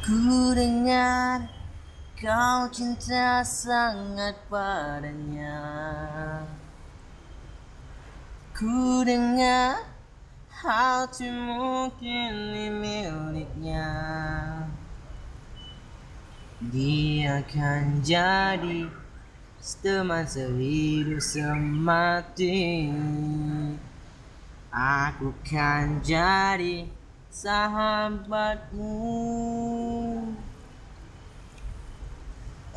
Ku dengar kau cinta sangat padanya. Ku dengar hatimu kini miliknya. Dia akan jadi teman sehidup semati. Aku kan jadi sahabatmu.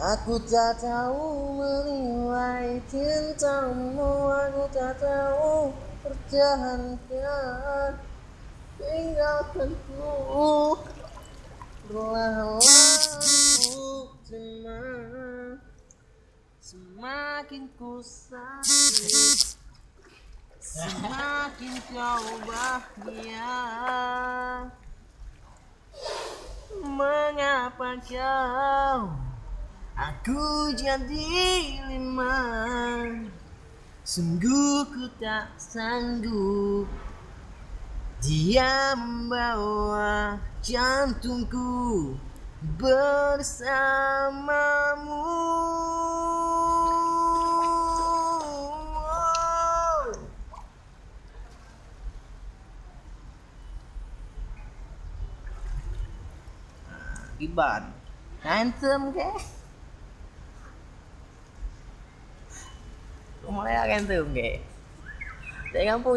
Aku tak tahu menilai cintamu. Aku tak tahu pertahankan. Tinggalkan ku perlahan-lahan terima. Semakin ku sakit, semakin kau bahagia. Mengapa kau aku jadi liman? Sungguh ku tak sanggup. Dia membawa jantungku bersamamu. Iban ngantem ke? Mulai ngantem ke? Dari kampung